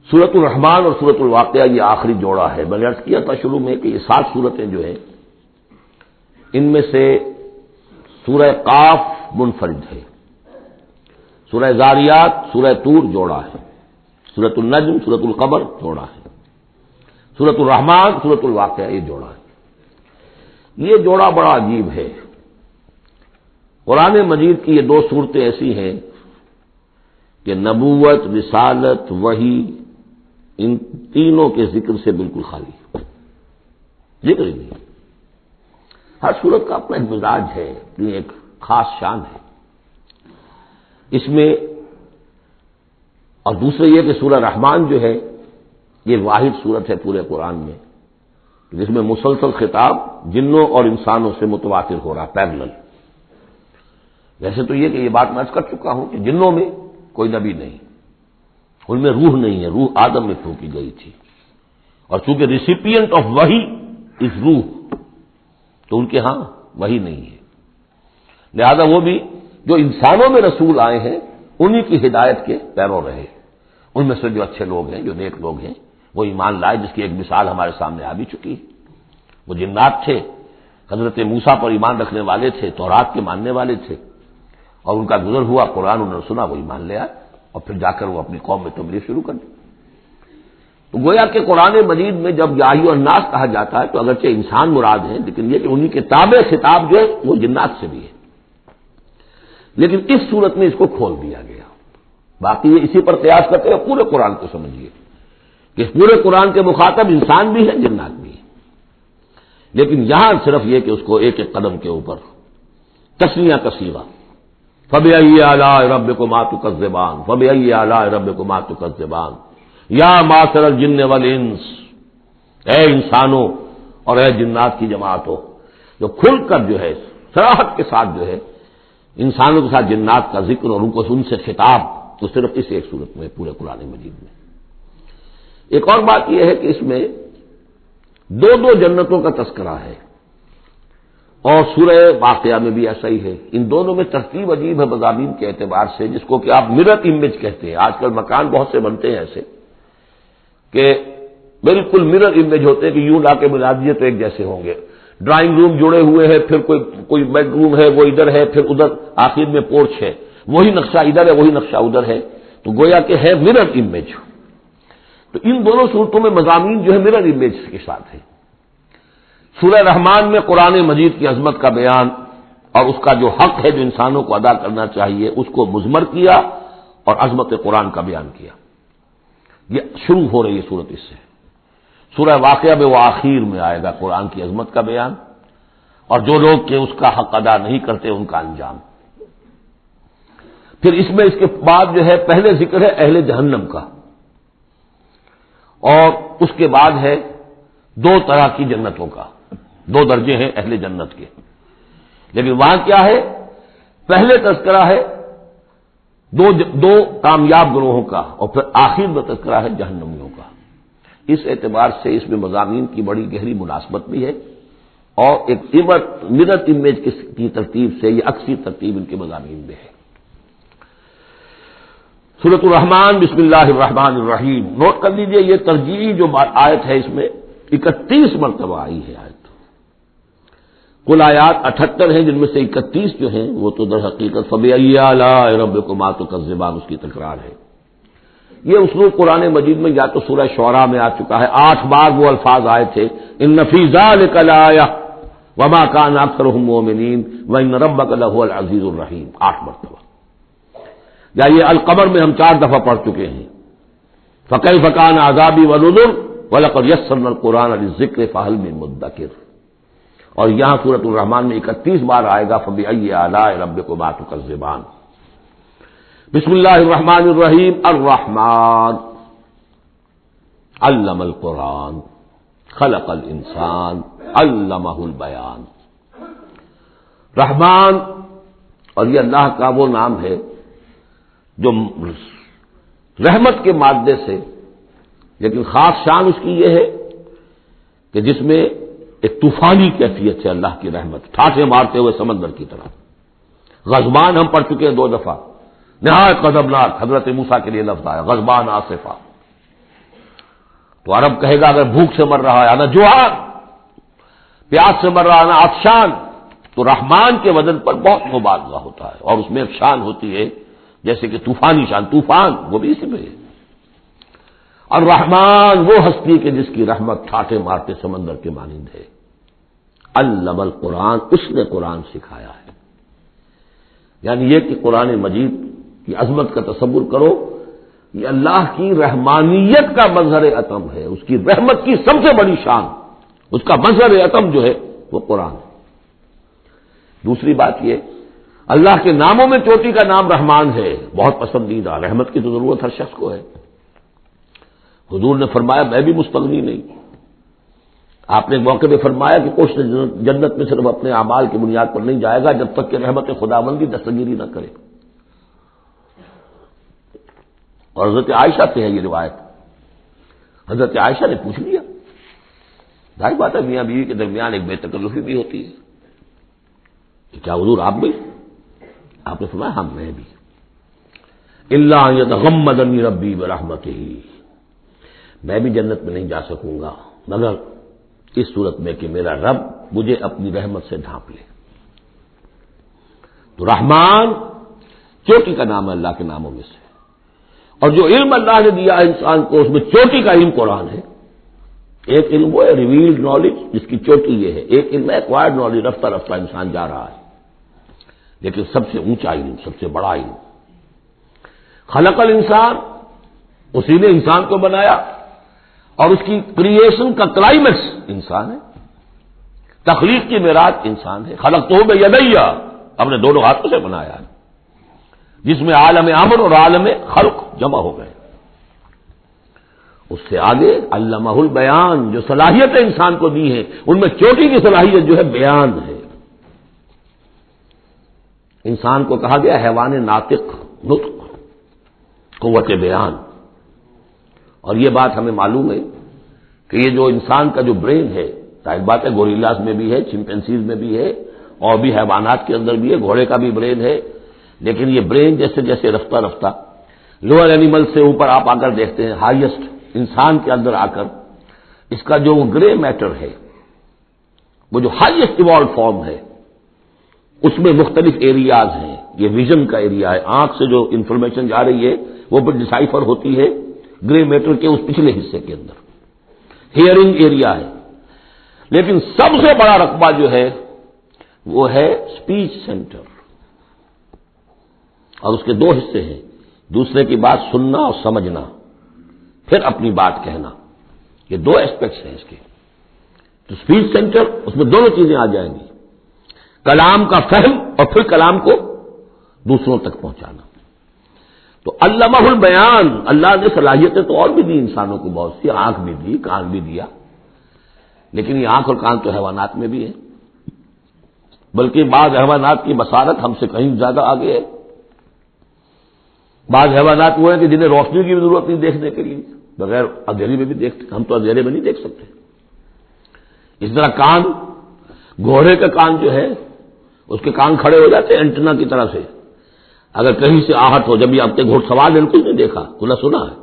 سورۃ الرحمن اور سورۃ الواقعہ یہ آخری جوڑا ہے. میں نے عرض کیا تھا شروع میں کہ یہ 7 صورتیں جو ہیں ان میں سے سورہ قاف منفرد ہے، سورہ زاریات، سورہ طور جوڑا ہے، سورۃ النجم، سورۃ القمر جوڑا ہے، سورۃ الرحمن، سورۃ الواقعہ یہ جوڑا ہے. یہ جوڑا بڑا عجیب ہے. قرآن مجید کی یہ 2 صورتیں ایسی ہیں کہ نبوت، رسالت، وحی، ان تینوں کے ذکر سے بالکل خالی، ذکر ہی نہیں. ہر صورت کا اپنا ایک مزاج ہے، اپنی ایک خاص شان ہے اس میں. اور دوسرے یہ کہ سورہ رحمان جو ہے یہ واحد صورت ہے پورے قرآن میں جس میں مسلسل خطاب جنوں اور انسانوں سے متواتر ہو رہا، پیرلل. ویسے تو یہ کہ یہ بات میں عرض کر چکا ہوں کہ جنوں میں کوئی نبی نہیں، ان میں روح نہیں ہے، روح آدم میں پھونکی گئی تھی، اور چونکہ ریسیپینٹ آف وحی از روح تو ان کے ہاں وحی نہیں ہے. لہذا وہ بھی جو انسانوں میں رسول آئے ہیں انہی کی ہدایت کے پیرو رہے. ان میں سے جو اچھے لوگ ہیں، جو نیک لوگ ہیں، وہ ایمان لائے، جس کی ایک مثال ہمارے سامنے آ بھی چکی ہے. وہ جنات تھے، حضرت موسیٰ پر ایمان رکھنے والے تھے، تورات کے ماننے والے تھے، اور ان کا گزر ہوا، قرآن انہوں نے سنا، وہ ایمان لے آئے، اور پھر جا کر وہ اپنی قوم میں تبلیغ شروع کر دی. تو گویا کہ قرآن مجید میں جب یا ایھا الناس کہا جاتا ہے تو اگرچہ انسان مراد ہیں، لیکن یہ کہ انہی کے تابع خطاب جو ہے وہ جنات سے بھی ہے. لیکن اس صورت میں اس کو کھول دیا گیا. باقی یہ اسی پر قیاس کرتے ہیں، پورے قرآن کو سمجھیے کہ پورے قرآن کے مخاطب انسان بھی ہیں، جنات بھی ہیں. لیکن یہاں صرف یہ کہ اس کو ایک ایک قدم کے اوپر تسنیہ کا صیغہ، فَبِأَيِّ آلَاءِ رَبِّكُمَا تُكَذِّبَانِ فَبِأَيِّ آلَاءِ رَبِّكُمَا تُكَذِّبَانِ یا معشر الجن والانس، اے انسانوں اور اے جنات کی جماعتوں. جو کھل کر جو ہے صراحت کے ساتھ جو ہے انسانوں کے ساتھ جنات کا ذکر اور ان سے خطاب، تو صرف اس ایک صورت میں پورے قرآن مجید میں. ایک اور بات یہ ہے کہ اس میں 2 جنتوں کا تذکرہ ہے، اور سورہ واقعہ میں بھی ایسا ہی ہے. ان دونوں میں ترتیب عجیب ہے مضامین کے اعتبار سے، جس کو کہ آپ مرر امیج کہتے ہیں. آج کل مکان بہت سے بنتے ہیں ایسے کہ بالکل مرر امیج ہوتے ہیں کہ یوں لا کے ملا دیے تو ایک جیسے ہوں گے. ڈرائنگ روم جڑے ہوئے ہیں، پھر کوئی بیڈ روم ہے وہ ادھر ہے، پھر ادھر آخر میں پورچ ہے، وہی نقشہ ادھر ہے، وہی نقشہ ادھر ہے، تو گویا کہ ہے مرر امیج. تو ان دونوں صورتوں میں مضامین جو ہے مرر امیج کے ساتھ ہے. سورہ رحمان میں قرآن مجید کی عظمت کا بیان اور اس کا جو حق ہے جو انسانوں کو ادا کرنا چاہیے اس کو مضمر کیا اور عظمت قرآن کا بیان کیا. یہ شروع ہو رہی ہے صورت اس سے. سورہ واقعہ میں وہ آخر میں آئے گا قرآن کی عظمت کا بیان، اور جو لوگ کہ اس کا حق ادا نہیں کرتے ان کا انجام. پھر اس میں اس کے بعد جو ہے پہلے ذکر ہے اہل جہنم کا، اور اس کے بعد ہے 2 طرح کی جنتوں کا. 2 درجے ہیں اہل جنت کے. لیکن وہاں کیا ہے؟ پہلے تذکرہ ہے دو کامیاب گروہوں کا، اور پھر آخر میں تذکرہ ہے جہنمیوں کا. اس اعتبار سے اس میں مضامین کی بڑی گہری مناسبت بھی ہے، اور ایک مرر امیج کی ترتیب سے یہ عکسی ترتیب ان کے مضامین میں ہے. سورۃ الرحمن بسم اللہ الرحمن الرحیم. نوٹ کر لیجئے یہ ترجیحی جو آیت ہے اس میں 31 مرتبہ آئی ہے آیت. کل آیات 78 ہیں، جن میں سے 31 جو ہیں وہ تو در حقیقت فَبِأَيِّ آلَاءِ رَبِّكُمَا تُكَذِّبَانِ اس کی تکرار ہے. یہ اسلوب قرآن مجید میں یا تو سورہ شعراء میں آ چکا ہے، 8 بار وہ الفاظ آئے تھے، اِنَّ فِي ذَلِكَ لَآیَةً وَمَا كَانَ أَكْثَرُهُم مُؤْمِنِينَ وَإِنَّ رَبَّكَ لَهُوَ الْعَزِيزُ الرَّحِيمُ 8 مرتبہ. یا یہ القمر میں ہم 4 دفعہ پڑھ چکے ہیں، فَكَيْفَ كَانَ عَذَابِي وَنُذُرِ وَلَقَدْ يَسَّرْنَا الْقُرْآنَ لِلذِّكْرِ فَهَلْ مِن مُدَّكِرٍ. اور یہاں سورۃ الرحمن میں 31 بار آئے گا فَبِأَيِّ آلَاءِ رَبِّكُمَا تُكَذِّبَانِ. بسم اللہ الرحمن الرحیم. الرحمن علم القرآن خلق الانسان علمہ البیان. رحمان، اور یہ اللہ کا وہ نام ہے جو رحمت کے مادے سے، لیکن خاص شان اس کی یہ ہے کہ جس میں ایک طوفانی کیفیت ہے اللہ کی رحمت، ٹھاٹھے مارتے ہوئے سمندر کی طرح. غضبان ہم پڑھ چکے ہیں 2 دفعہ، نہایت غضبناک. حضرت موسیٰ کے لیے لفظ آیا غضبان آصفہ. تو عرب کہے گا اگر بھوک سے مر رہا ہے انا جوعان، پیاس سے مر رہا ہے انا عطشان، تو رحمان کے وزن پر بہت مبالغہ ہوتا ہے، اور اس میں ایک شان ہوتی ہے جیسے کہ طوفانی شان، طوفان وہ بھی اسی میں ہے۔ اور رحمان وہ ہستی کہ جس کی رحمت ٹھاٹھے مارتے سمندر کے مانند ہے۔ علم القرآن، اس نے قرآن سکھایا ہے۔ یعنی یہ کہ قرآن مجید کی عظمت کا تصور کرو، یہ اللہ کی رحمانیت کا مظہر عتم ہے، اس کی رحمت کی سب سے بڑی شان، اس کا مظہر عتم جو ہے وہ قرآن ہے۔ دوسری بات یہ، اللہ کے ناموں میں چوٹی کا نام رحمان ہے، بہت پسندیدہ، رحمت کی تو ضرورت ہر شخص کو ہے۔ حضور نے فرمایا میں بھی مستغنی نہیں۔ آپ نے ایک موقع پہ فرمایا کہ کوئی جنت میں صرف اپنے اعمال کی بنیاد پر نہیں جائے گا جب تک کہ رحمت خداوندی دستگیری نہ کرے۔ اور حضرت عائشہ سے ہے یہ روایت۔ حضرت عائشہ نے پوچھ لیا، ظاہر بات ہے میاں بیوی کے درمیان ایک بے تکلفی بھی ہوتی ہے کہ کیا حضور آپ بھی؟ آپ نے فرمایا ہاں میں بھی۔ الا ان یتغمدنی ربی برحمتہ، میں بھی جنت میں نہیں جا سکوں گا مگر اس صورت میں کہ میرا رب مجھے اپنی رحمت سے ڈھانپ لے۔ تو رحمان چوٹی کا نام ہے اللہ کے ناموں میں سے، اور جو علم اللہ نے دیا ہے انسان کو اس میں چوٹی کا علم قرآن ہے۔ ایک علم وہ ہے ریویلڈ نالج جس کی چوٹی یہ ہے، ایک علم ہے ایکوائرڈ نالج، رفتہ رفتہ انسان جا رہا ہے، لیکن سب سے اونچا علم، سب سے بڑا علم خلق الانسان، اسی نے انسان کو بنایا، اور اس کی کریشن کا کلائمیکس انسان ہے، تخلیق کی معراج انسان ہے۔ خلقتہ بیدیہ، اپنے دونوں ہاتھوں سے بنایا ہے، جس میں عالم امر اور عالم خلق جمع ہو گئے۔ اس سے آگے علمہ البیان، جو صلاحیتیں انسان کو دی ہیں ان میں چوٹی کی صلاحیت جو ہے بیان ہے۔ انسان کو کہا گیا حیوان ناطق، نطق، قوت بیان۔ اور یہ بات ہمیں معلوم ہے کہ یہ جو انسان کا جو برین ہے، ظاہر بات ہے گوریلاز میں بھی ہے، چمپینزیز میں بھی ہے، اور بھی حیوانات کے اندر بھی ہے، گھوڑے کا بھی برین ہے، لیکن یہ برین جیسے جیسے رفتہ رفتہ لوور اینیمل سے اوپر آپ آ کر دیکھتے ہیں، ہائیسٹ انسان کے اندر آ کر اس کا جو گرے میٹر ہے، وہ جو ہائیسٹ ایوالوڈ فارم ہے، اس میں مختلف ایریاز ہیں۔ یہ ویژن کا ایریا ہے، آنکھ سے جو انفارمیشن جا رہی ہے وہ پھر ڈسائفر ہوتی ہے گرے میٹر کے اس پچھلے حصے کے اندر، ہیئرنگ ایریا ہے۔ لیکن سب سے بڑا رقبہ جو ہے وہ ہے اسپیچ سینٹر، اور اس کے دو حصے ہیں، دوسرے کی بات سننا اور سمجھنا، پھر اپنی بات کہنا، یہ دو ایسپیکٹس ہیں اس کے۔ تو اسپیچ سینٹر، اس میں دونوں چیزیں آ جائیں گی، کلام کا فہم اور پھر کلام کو دوسروں تک پہنچانا۔ تو علمہ البیان، اللہ نے صلاحیتیں تو اور بھی دی انسانوں کو بہت سی، آنکھ بھی دی، کان بھی دیا، لیکن یہ آنکھ اور کان تو حیوانات میں بھی ہے، بلکہ بعض حیوانات کی بصارت ہم سے کہیں زیادہ آگے ہے۔ بعض حیوانات وہ ہیں کہ جنہیں روشنی کی بھی ضرورت نہیں دیکھنے کے لیے، بغیر اندھیرے میں بھی دیکھتے، ہم تو اندھیرے میں نہیں دیکھ سکتے۔ اس طرح کان، گھوڑے کا کان جو ہے اس کے کان کھڑے ہو جاتے ہیں اینٹنا کی طرح سے، اگر کہیں سے آہٹ ہو، جب یہ آپ کے گھوڑ سوار نے کچھ نہیں دیکھا، کھلا سنا ہے،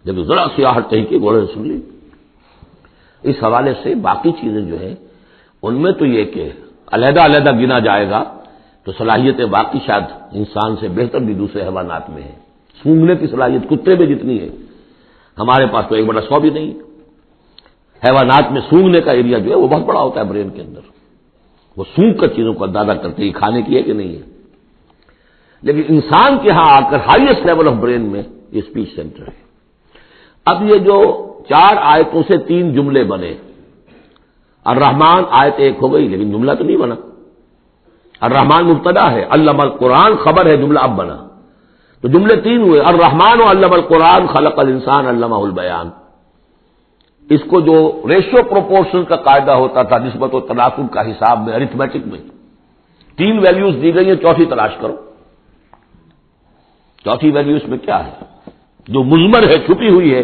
جب ذرا سی آہٹ کہیں کی گھوڑے نے سن لی۔ اس حوالے سے باقی چیزیں جو ہیں ان میں تو یہ کہ علیحدہ علیحدہ گنا جائے گا تو صلاحیتیں باقی شاید انسان سے بہتر بھی دوسرے حیوانات میں ہیں۔ سونگنے کی صلاحیت کتے میں جتنی ہے ہمارے پاس تو 1/100 بھی نہیں۔ حیوانات میں سونگنے کا ایریا جو ہے وہ بہت بڑا ہوتا ہے برین کے اندر، وہ سونگ کر چیزوں کو اندازہ کرتے ہیں کھانے کی ہے کہ نہیں ہے۔ لیکن انسان کے ہاں آ کر ہائیسٹ لیول آف برین میں یہ اسپیچ سینٹر ہے۔ اب یہ جو 4 آیتوں سے 3 جملے بنے، الرحمن آیت 1 ہو گئی لیکن جملہ تو نہیں بنا، الرحمن مبتدا ہے، علم القرآن خبر ہے، جملہ اب بنا، تو جملے 3 ہوئے، الرحمن و علم القرآن خلق الانسان علمہ البیان۔ اس کو جو ریشو پروپورشن کا قاعدہ ہوتا تھا نسبت و تناسب کا حساب میں، ارتھمیٹک میں 3 ویلیوز دی گئی ہیں، چوتھی تلاش کرو، چوتھی ویلیو اس میں کیا ہے جو مضمر ہے، چھپی ہوئی ہے۔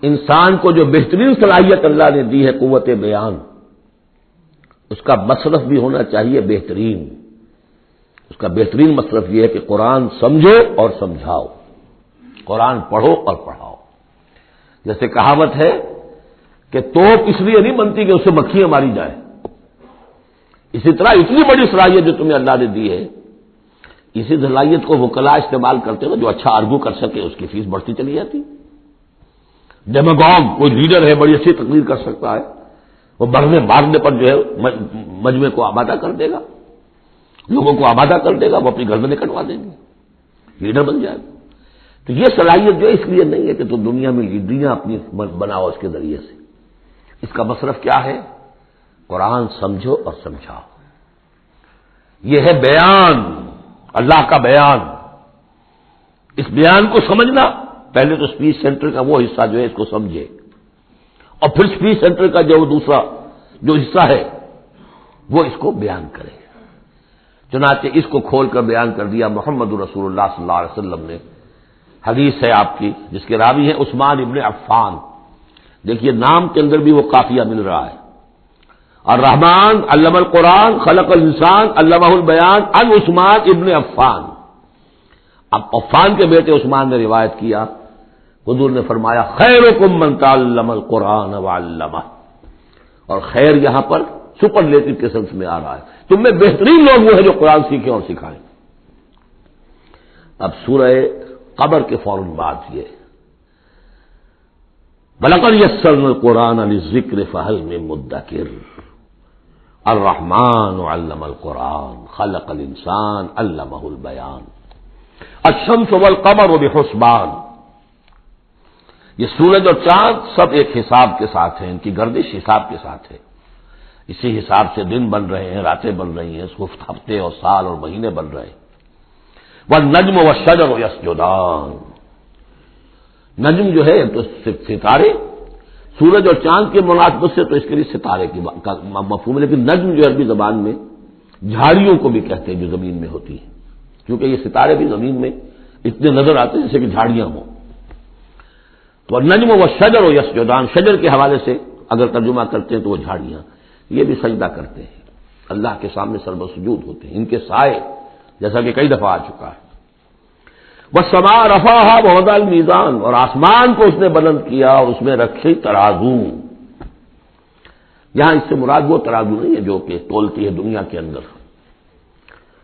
انسان کو جو بہترین صلاحیت اللہ نے دی ہے قوت بیان، اس کا مصرف بھی ہونا چاہیے بہترین۔ اس کا بہترین مصرف یہ ہے کہ قرآن سمجھو اور سمجھاؤ، قرآن پڑھو اور پڑھاؤ۔ جیسے کہاوت ہے کہ توپ اس لیے نہیں بنتی کہ اس سے مکھیاں ماری جائیں، اسی طرح اتنی بڑی صلاحیت جو تمہیں اللہ نے دی ہے، اسی صلاحیت کو وکلا استعمال کرتے ہو، جو اچھا آرگو کر سکے اس کی فیس بڑھتی چلی جاتی۔ ڈیماگوگ کوئی لیڈر ہے، بڑی اچھی تقریر کر سکتا ہے، وہ بڑھنے مارنے پر جو ہے مجمع کو آمادہ کر دے گا، لوگوں کو آمادہ کر دے گا، وہ اپنی گردنیں کٹوا دیں گے، لیڈر بن جائے گا۔ تو یہ صلاحیت جو اس لیے نہیں ہے کہ تم دنیا میں لیڈریاں اپنی بناؤ اس کے ذریعے سے، اس کا مصرف کیا ہے؟ قرآن سمجھو اور سمجھاؤ۔ یہ ہے بیان، اللہ کا بیان۔ اس بیان کو سمجھنا، پہلے تو اسپیچ سینٹر کا وہ حصہ جو ہے اس کو سمجھے، اور پھر اسپیچ سینٹر کا جو دوسرا جو حصہ ہے وہ اس کو بیان کرے۔ چنانچہ اس کو کھول کر بیان کر دیا محمد رسول اللہ صلی اللہ علیہ وسلم نے۔ حدیث ہے آپ کی جس کے راوی ہیں عثمان ابن عفان۔ دیکھیے نام کے اندر بھی وہ قافیہ مل رہا ہے، الرحمن علم القرآن خلق الانسان علمہ البیان عن عثمان ابن عفان۔ اب عفان کے بیٹے عثمان نے روایت کیا، حضور نے فرمایا خیرکم من تعلم القرآن وعلمہ، اور خیر یہاں پر سپرلیٹو کے سنس میں آ رہا ہے، تم میں بہترین لوگ وہ ہیں جو قرآن سیکھیں اور سکھائیں۔ اب سورہ قمر کے فوراً بعد یہ وَلَقَدْ يَسَّرْنَا الْقُرْآنَ لِلذِّكْرِ فَهَلْ مِن مُّدَّكِرٍ الرحمن علم القرآن خلق الانسان علمہ البیان الشمس والقمر بحسبان۔ یہ سورج اور چاند سب ایک حساب کے ساتھ ہیں، ان کی گردش حساب کے ساتھ ہے، اسی حساب سے دن بن رہے ہیں، راتیں بن رہی ہیں، ہفتے اور سال اور مہینے بن رہے ہیں۔ والنجم والشجر یسجدان، نجم جو ہے تو ستارے، سورج اور چاند کے مناسبت سے تو اس کے لیے ستارے کی مفہوم ہے، لیکن نجم جو عربی زبان میں جھاڑیوں کو بھی کہتے ہیں جو زمین میں ہوتی ہیں، کیونکہ یہ ستارے بھی زمین میں اتنے نظر آتے ہیں جیسے کہ جھاڑیاں ہوں۔ تو النجم والشجر یسجدان، شجر کے حوالے سے اگر ترجمہ کرتے ہیں تو وہ جھاڑیاں، یہ بھی سجدہ کرتے ہیں، اللہ کے سامنے سربسجود ہوتے ہیں، ان کے سائے جیسا کہ کئی دفعہ آ چکا ہے۔ والسماء رفعها ووضع الميزان، اور آسمان کو اس نے بلند کیا اور اس میں رکھے ترازو۔ یہاں اس سے مراد وہ ترازو نہیں ہے جو کہ تولتی ہے دنیا کے اندر،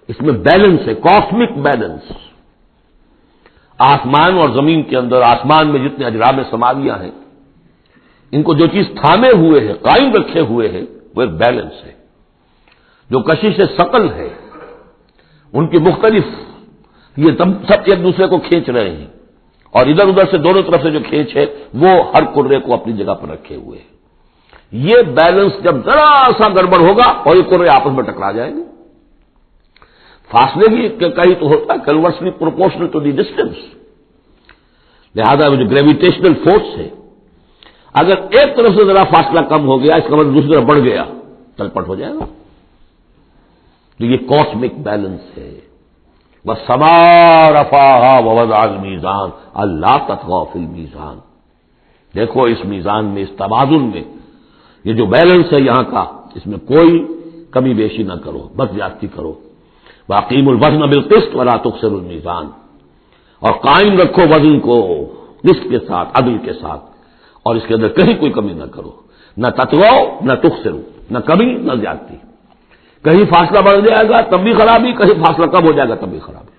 اس میں بیلنس ہے، کاسمک بیلنس۔ آسمان اور زمین کے اندر، آسمان میں جتنے اجرام سماویہ ہیں، ان کو جو چیز تھامے ہوئے ہے، قائم رکھے ہوئے ہے، وہ ایک بیلنس ہے۔ جو کشش ثقل ہے، ان کی مختلف، یہ سب ایک دوسرے کو کھینچ رہے ہیں، اور ادھر ادھر سے دونوں طرف سے جو کھینچ ہے وہ ہر کرے کو اپنی جگہ پر رکھے ہوئے ہے۔ یہ بیلنس جب ذرا سا گڑبڑ ہوگا اور یہ کرے آپس میں ٹکرا جائیں گے، فاصلے بھی کہیں تو ہوتا ہے conversely proportional to the distance, لہذا جو گریویٹیشنل فورس ہے، اگر ایک طرف سے ذرا فاصلہ کم ہو گیا، اس کا مطلب دوسری طرف بڑھ گیا، تلپٹ ہو جائے گا۔ تو یہ کاسمک بیلنس ہے۔ والسماء رفعها ووضع الميزان الا تطغوا في الميزان، دیکھو اس میزان میں، اس توازن میں، یہ جو بیلنس ہے یہاں کا، اس میں کوئی کمی بیشی نہ کرو، بد زیادتی کرو۔ واقیموا الوزن بالقسط ولا تخسروا الميزان، اور قائم رکھو وزن کو قسط کے ساتھ، عدل کے ساتھ، اور اس کے اندر کہیں کوئی کمی نہ کرو، نہ تطغوا نہ تخسروا، نہ کمی نہ زیادتی۔ کہیں فاصلہ بڑھ جائے گا تب بھی خرابی، کہیں فاصلہ کم ہو جائے گا تب بھی خرابی۔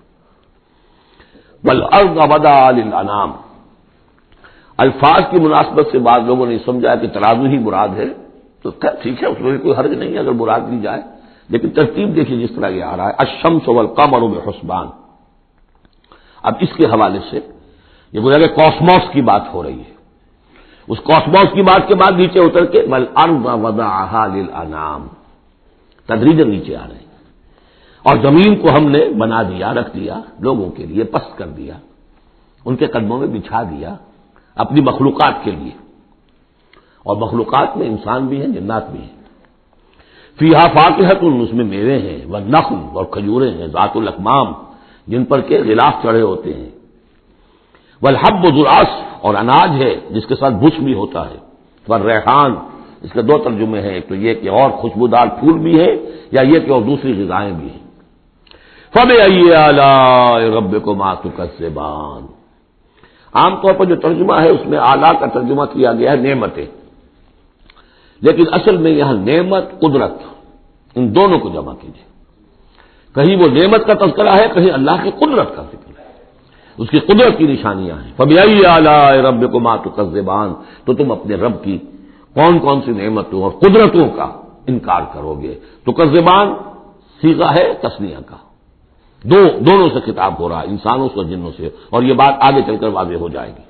والارض وضعها للانام، الفاظ کی مناسبت سے بعض لوگوں نے سمجھا کہ ترازو ہی مراد ہے، تو ٹھیک ہے، اس میں کوئی حرج نہیں ہے اگر مراد لی جائے، لیکن ترتیب دیکھیے جس طرح یہ آ رہا ہے الشمس والقمر بحسبان۔ اب اس کے حوالے سے یہ گویا کہ کاسموس کی بات ہو رہی ہے، اس کاسموس کی بات کے بعد نیچے اتر کے والارض وضعها للانام، تدریجاً نیچے آ رہے ہیں، اور زمین کو ہم نے بنا دیا، رکھ دیا لوگوں کے لیے، پست کر دیا، ان کے قدموں میں بچھا دیا اپنی مخلوقات کے لیے، اور مخلوقات میں انسان بھی ہیں، جنات بھی ہیں۔ فیہا فاکہۃ، اس میں میوے ہیں، والنخل، اور کھجوریں ہیں، ذات الاکمام، جن پر کے غلاف چڑھے ہوتے ہیں، والحب ذو العصف، اور اناج ہے جس کے ساتھ بھس بھی ہوتا ہے، والریحان، اس کے دو ترجمے ہیں، ایک تو یہ کہ اور خوشبودار پھول بھی ہے، یا یہ کہ اور دوسری غذائیں بھی ہیں۔ فَبِأَيِّ آلَاءِ رَبِّكُمَا تُكَذِّبَانِ، عام طور پر جو ترجمہ ہے اس میں آلا کا ترجمہ کیا گیا ہے نعمتیں، لیکن اصل میں یہاں نعمت قدرت ان دونوں کو جمع کیجیے. کہیں وہ نعمت کا تذکرہ ہے، کہیں اللہ کی قدرت کا ذکر ہے، اس کی قدرت کی نشانیاں ہیں. فَبِأَيِّ آلَاءِ رَبِّكُمَا تُكَذِّبَانِ، تو تم اپنے رب کی کون کون سی نعمتوں اور قدرتوں کا انکار کرو گے. تکذبان صیغہ ہے تثنیہ کا، دونوں سے خطاب ہو رہا ہے، انسانوں سے اور جنوں سے، اور یہ بات آگے چل کر واضح ہو جائے گی.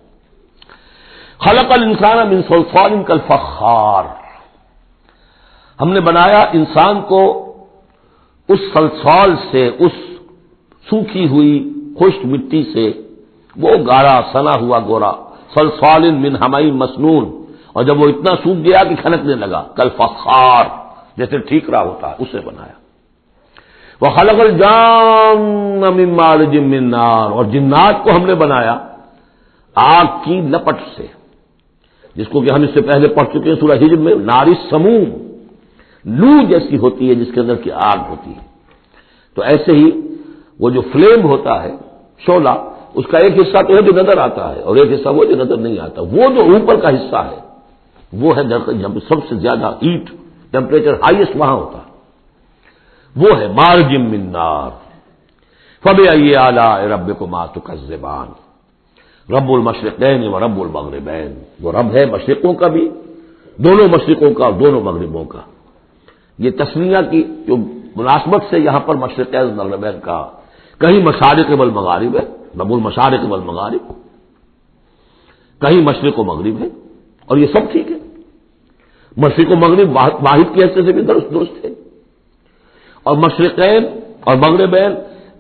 خلق الانسان من صلصال کالفخار، ہم نے بنایا انسان کو اس صلصال سے، اس سوکھی ہوئی خشک مٹی سے، وہ گارا سنا ہوا گورا، صلصال من حمئی مسنون، اور جب وہ اتنا سوکھ گیا کہ کھنکنے لگا، کالفخار جیسے ٹھیکرا ہوتا ہے، اسے بنایا. وَخَلَقَ الْجَانَّ مِن مَّارِجٍ مِّن نَّارٍ، اور جنات کو ہم نے بنایا آگ کی لپٹ سے، جس کو کہ ہم اس سے پہلے پڑھ چکے ہیں سورہ ہجر میں، نار السموم، لو جیسی ہوتی ہے جس کے اندر کی آگ ہوتی ہے. تو ایسے ہی وہ جو فلیم ہوتا ہے، شعلہ، اس کا ایک حصہ تو ہے جو نظر آتا ہے اور ایک حصہ وہ جو نظر نہیں آتا. وہ جو اوپر کا حصہ ہے وہ ہے جب سب سے زیادہ ہیٹ ٹیمپریچر ہائیسٹ وہاں ہوتا ہے، وہ ہے مارج من نار. فبأي آلاء ربكما تكذبان، رب المشرقین و رب المغربین، وہ رب ہے مشرقوں کا بھی، دونوں مشرقوں کا اور دونوں مغربوں کا. یہ تسمیہ کی جو مناسبت سے یہاں پر مشرقین و مغربین کا، کہیں مشارق والمغارب ہے، رب المشارق والمغارب، کہیں مشرق و مغرب ہے، اور یہ سب ٹھیک ہے. مشرق و مغرب واحد کی حیثیت سے بھی درست ہے. اور مشرقین اور مغربین،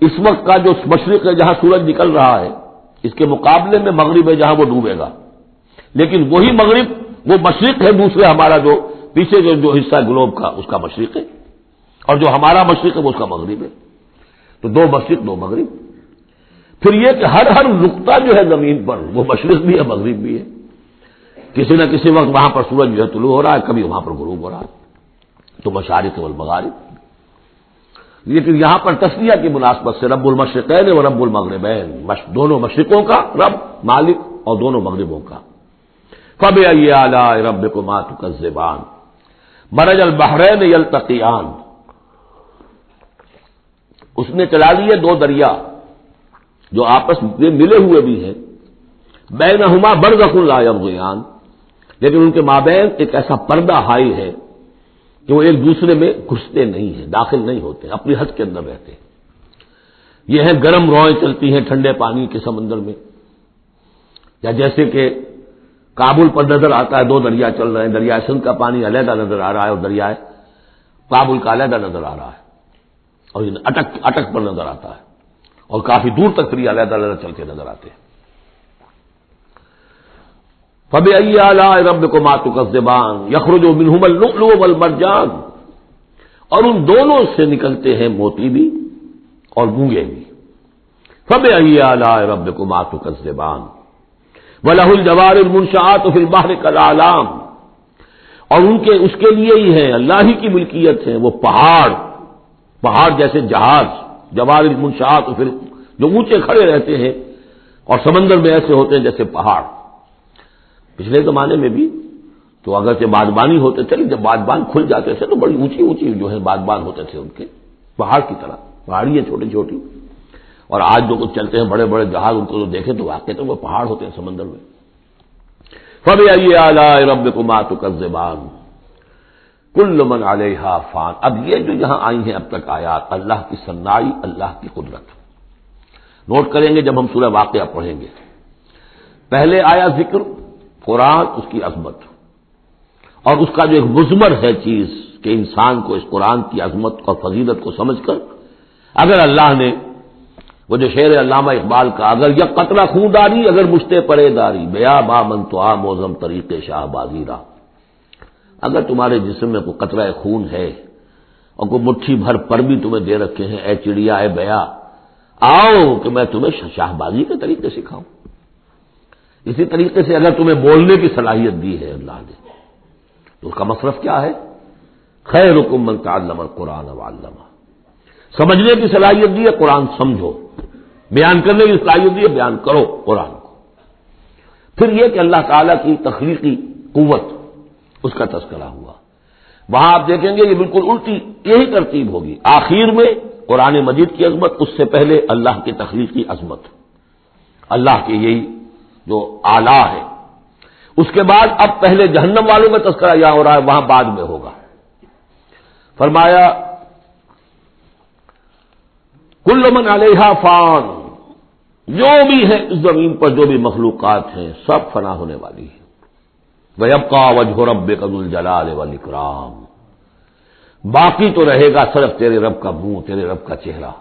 اس وقت کا جو مشرق ہے جہاں سورج نکل رہا ہے، اس کے مقابلے میں مغرب ہے جہاں وہ ڈوبے گا. لیکن وہی مغرب وہ مشرق ہے دوسرے، ہمارا جو پیچھے جو حصہ ہے گلوب کا، اس کا مشرق ہے، اور جو ہمارا مشرق ہے وہ اس کا مغرب ہے. تو دو مشرق دو مغرب. پھر یہ کہ ہر نقطہ جو ہے زمین پر وہ مشرق بھی ہے مغرب بھی ہے. کسی نہ کسی وقت وہاں پر سورج جو ہے طلوع ہو رہا ہے، کبھی وہاں پر غروب ہو رہا ہے. تو مشارق والمغارب. لیکن یہاں پر تسلیہ کی مناسبت سے رب المشرقین و رب المغربین، دونوں مشرقوں کا رب مالک اور دونوں مغربوں کا. فبأي آلاء ربكما تكذبان، مرج البحرین یلتقیان، اس نے چلا لیے دو دریا جو آپس میں ملے ہوئے بھی ہیں، بینہما برزخ لا یبغیان، لیکن ان کے مابین ایک ایسا پردہ حائل ہے کہ وہ ایک دوسرے میں گھستے نہیں ہیں، داخل نہیں ہوتے، اپنی حد کے اندر رہتے ہیں. یہ ہیں گرم روئیں چلتی ہیں ٹھنڈے پانی کے سمندر میں، یا جیسے کہ کابل پر نظر آتا ہے دو دریا چل رہے ہیں، دریائے سندھ کا پانی علیحدہ نظر آ رہا ہے اور دریائے کابل کا علیحدہ نظر آ رہا ہے، اور یہ اٹک پر نظر آتا ہے، اور کافی دور تک پھر علیحدہ علیحدہ چلتے نظر آتے ہیں. فبأي آلاء ربكما تكذبان يخرج منهما اللؤلؤ والمرجان، اور ان دونوں سے نکلتے ہیں موتی بھی اور گونگے بھی. فبأي آلاء ربكما تكذبان وله الجوار المنشآت في البحر كالأعلام، اور اس کے لیے ہی ہے، اللہ ہی کی ملکیت ہے وہ پہاڑ جیسے جہاز، جوار المنشآت جو اونچے کھڑے رہتے ہیں اور سمندر میں ایسے ہوتے ہیں جیسے پہاڑ. پچھلے زمانے میں بھی تو اگرچہ بادبانی ہوتے تھے، جب بادبان کھل جاتے تھے تو بڑی اونچی اونچی جو ہے بادبان ہوتے تھے ان کے، پہاڑ کی طرح، پہاڑی ہے چھوٹی چھوٹی. اور آج جو کچھ چلتے ہیں بڑے بڑے جہاز، ان کو جو دیکھیں تو واقعی تو وہ پہاڑ ہوتے ہیں سمندر میں. فبأي آلاء ربكما تكذبان كل من عليها فان. اب یہ جو یہاں آئی ہیں اب تک آیات، اللہ کی صنائی، اللہ کی قدرت نوٹ کریں گے جب ہم سورہ واقعہ پڑھیں گے. پہلے آیا ذکر قرآن، اس کی عظمت، اور اس کا جو ایک مضمر ہے چیز کہ انسان کو اس قرآن کی عظمت اور فضیلت کو سمجھ کر، اگر اللہ نے وہ جو شعر علامہ اقبال کا، اگر یک قطرہ خون داری اگر مجھتے پرے داری، بیا با من تو آ موزم طریق شاہ بازی را، اگر تمہارے جسم میں کوئی قطرہ خون ہے اور کوئی مٹھی بھر پر بھی تمہیں دے رکھے ہیں، اے چڑیا اے بیا، آؤ کہ میں تمہیں شاہ بازی کے طریقے سکھاؤں. اسی طریقے سے اگر تمہیں بولنے کی صلاحیت دی ہے اللہ نے، تو اس کا مصرف کیا ہے؟ خیرکم من تعلم القرآن وعلمہ. سمجھنے کی صلاحیت دی ہے، قرآن سمجھو. بیان کرنے کی صلاحیت دی ہے، بیان کرو قرآن کو. پھر یہ کہ اللہ تعالیٰ کی تخلیقی قوت، اس کا تذکرہ ہوا۔ وہاں آپ دیکھیں گے یہ بالکل الٹی یہی ترتیب ہوگی، آخر میں قرآن مجید کی عظمت، اس سے پہلے اللہ کی تخلیقی عظمت، اللہ کے یہی جو اعلیٰ ہے، اس کے بعد اب پہلے جہنم والوں کا تذکرہ یہاں ہو رہا ہے، وہاں بعد میں ہوگا۔ فرمایا کل من علیہا فان، جو بھی ہے اس زمین پر جو بھی مخلوقات ہیں سب فنا ہونے والی ہے۔ وَيَبْقَى وَجْهُ رَبِّكَ ذُو الْجَلَالِ وَالْإِكْرَامِ، باقی تو رہے گا صرف تیرے رب کا منہ، تیرے رب کا چہرہ،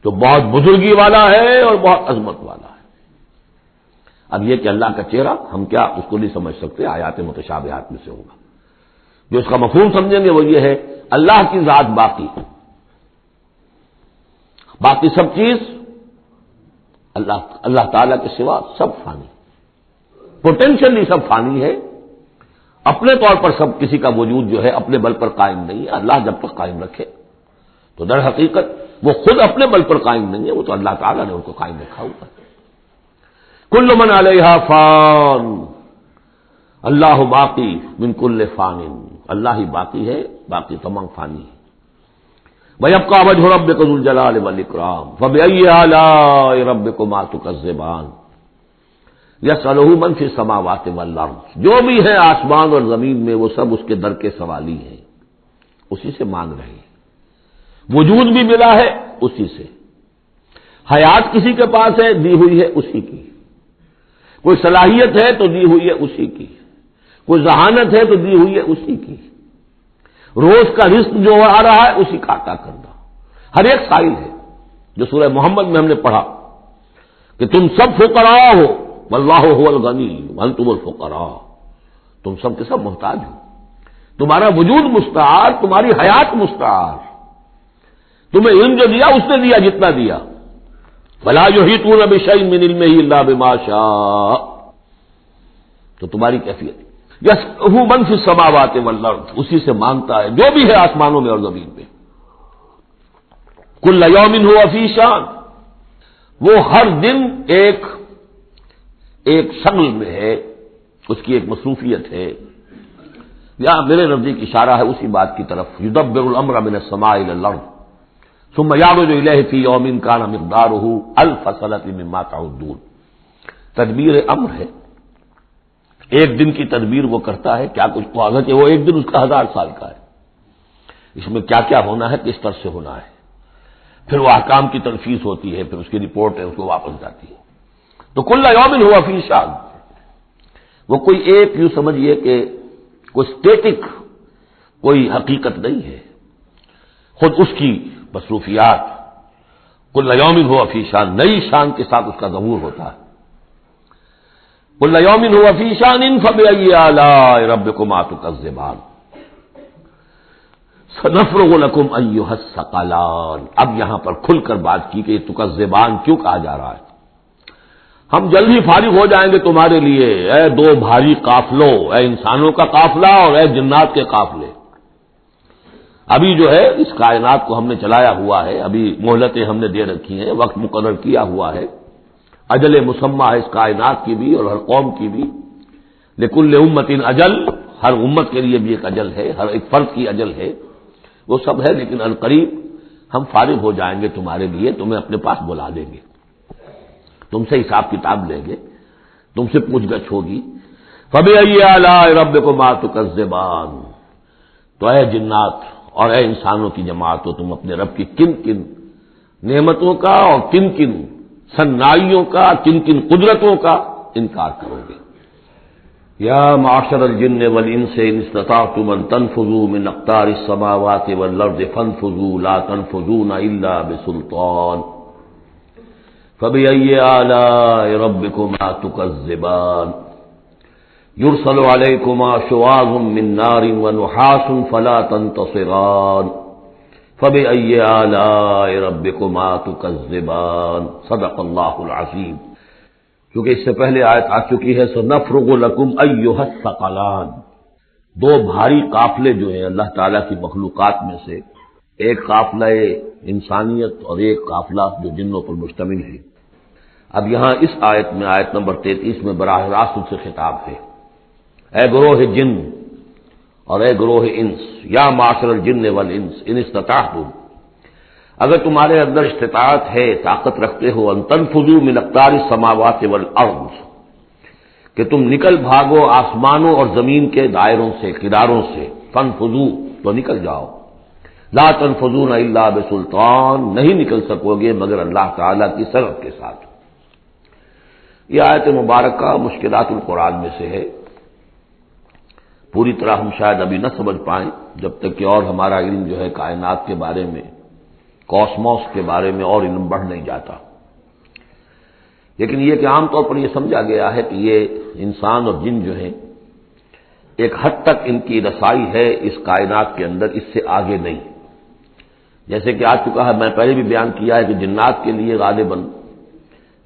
جو بہت بزرگی والا ہے اور بہت عظمت والا ہے۔ اب یہ کہ اللہ کا چہرہ ہم کیا اس کو نہیں سمجھ سکتے، آیات متشابہات میں سے ہوگا۔ جو اس کا مفہوم سمجھیں گے وہ یہ ہے اللہ کی ذات باقی، باقی سب چیز اللہ تعالیٰ کے سوا سب فانی، پوٹینشلی سب فانی ہے، اپنے طور پر سب کسی کا وجود جو ہے اپنے بل پر قائم نہیں ہے۔ اللہ جب تک قائم رکھے تو در حقیقت وہ خود اپنے بل پر قائم نہیں ہے، وہ تو اللہ تعالیٰ نے ان کو قائم رکھا ہوا ہے۔ کل من علیہا فان، اللہ باقی من کل فان، اللہ ہی باقی ہے، باقی تمام فانی ہے۔ وَيَبْقَى وَجْهُ رَبِّكَ ذُو الْجَلَالِ وَالْإِكْرَامِ فَبِأَيِّ آلَاءِ رَبِّكُمَا تُكَذِّبَانِ يَسْأَلُهُ مَن فِي السَّمَاوَاتِ وَالْأَرْضِ، جو بھی ہے آسمان اور زمین میں وہ سب اس کے در کے سوالی ہیں، اسی سے مانگ رہے ہیں۔ وجود بھی ملا ہے اسی سے، حیات کسی کے پاس ہے دی ہوئی ہے اسی کی، کوئی صلاحیت ہے تو دی ہوئی ہے اسی کی، کوئی ذہانت ہے تو دی ہوئی ہے اسی کی، روز کا رزق جو آ رہا ہے اسی کا عطا کرنا، ہر ایک سائل ہے۔ جو سورہ محمد میں ہم نے پڑھا کہ تم سب فقراء ہو واللہ هو الغنی وانتم الفقراء، تم سب کے سب محتاج ہو، تمہارا وجود مستعار، تمہاری حیات مستعار، تمہیں علم جو دیا اس نے دیا جتنا دیا، ولا یحیطون بشیء من علمہ الا بما شاء، تو تمہاری کیفیت یسألہ من فی السماوات والارض، اسی سے مانگتا ہے جو بھی ہے آسمانوں میں اور زمین پہ۔ کل یوم ہو فی شان، وہ ہر دن ایک شغل میں ہے، اس کی ایک مصروفیت ہے۔ یہاں میرے نزدیک اشارہ ہے اسی بات کی طرف، یدبر الامر من السماء الى الارض ثم یعرج الیہ فی یوم کان مقدارہ الف سنۃ مما تعدون، تدبیر امر ہے، ایک دن کی تدبیر وہ کرتا ہے، کیا کچھ قوت ہے، وہ ایک دن اس کا 1000 سال کا ہے، اس میں کیا کیا ہونا ہے، کس طرح سے ہونا ہے، پھر وہ احکام کی تنفیذ ہوتی ہے، پھر اس کی رپورٹ ہے، اس کو واپس جاتی ہے۔ تو کل یوم ہوا فی شان، وہ کوئی ایک یوں سمجھیے کہ کوئی اسٹیٹک کوئی حقیقت نہیں ہے، خود اس کی مصروفیات، کل یوم ہوا فی شان، نئی شان کے ساتھ اس کا ظہور ہوتا ہے۔ کل یوم ہوا فی شان فبأی آلاء ربکما تکذبان سنفرغ لکم ایھا الثقلان، اب یہاں پر کھل کر بات کی کہ یہ تکذبان کیوں کہا جا رہا ہے، ہم جلد ہی فارغ ہو جائیں گے تمہارے لیے، اے دو بھاری قافلوں، اے انسانوں کا قافلہ اور اے جنات کے قافلے۔ ابھی جو ہے اس کائنات کو ہم نے چلایا ہوا ہے، ابھی مہلتیں ہم نے دے رکھی ہیں، وقت مقرر کیا ہوا ہے، اجل مسمى ہے اس کائنات کی بھی اور ہر قوم کی بھی، لکل امت اجل، ہر امت کے لیے بھی ایک اجل ہے، ہر ایک فرد کی اجل ہے، وہ سب ہے، لیکن عنقریب ہم فارغ ہو جائیں گے تمہارے لیے، تمہیں اپنے پاس بلا دیں گے، تم سے حساب کتاب لیں گے، تم سے پوچھ گچھ ہوگی۔ فبأی آلاء ربکما تکذبان، تو اے جنات اور اے انسانوں کی جماعت، تو تم اپنے رب کی کن کن نعمتوں کا اور کن کن صنائیوں کا، کن کن قدرتوں کا انکار کرو گے۔ یا معشر الجن والانس ان استطعتم ان تنفذوا من اقطار السماوات والارض فانفذوا لا تنفذون الا بسلطان فبأي آلاء ربكما تكذبان يرسل عليكما شواظ من نار ونحاس فلا تنتصران فبأي آلاء ربكما تكذبان صدق اللہ العظیم۔ کیونکہ اس سے پہلے آیت آ چکی ہے سنفرغ لکم ایھا الثقلان، دو بھاری قافلے جو ہیں اللہ تعالیٰ کی مخلوقات میں سے، ایک قافلہ انسانیت اور ایک قافلہ جو جنوں پر مشتمل ہے، اب یہاں اس آیت میں، آیت نمبر 33 میں براہ راست ان سے خطاب ہے، اے گروہ جن اور اے گروہ انس، یا معاشر الجن والانس ان استطعتم، اگر تمہارے اندر استطاعت ہے، طاقت رکھتے ہو، ان تنفذوا من اقطار السماوات والارض، کہ تم نکل بھاگو آسمانوں اور زمین کے دائروں سے، کناروں سے، فانفذوا تو نکل جاؤ، لا تنفذون الا بسلطان، نہیں نکل سکو گے مگر اللہ تعالی کی سبب کے ساتھ۔ یہ آیت مبارکہ مشکلات القرآن میں سے ہے، پوری طرح ہم شاید ابھی نہ سمجھ پائیں جب تک کہ اور ہمارا علم جو ہے کائنات کے بارے میں، کاسموس کے بارے میں اور علم بڑھ نہیں جاتا، لیکن یہ کہ عام طور پر یہ سمجھا گیا ہے کہ یہ انسان اور جن جو ہیں ایک حد تک ان کی رسائی ہے اس کائنات کے اندر، اس سے آگے نہیں، جیسے کہ آ چکا ہے، میں پہلے بھی بیان کیا ہے کہ جنات کے لیے غالباً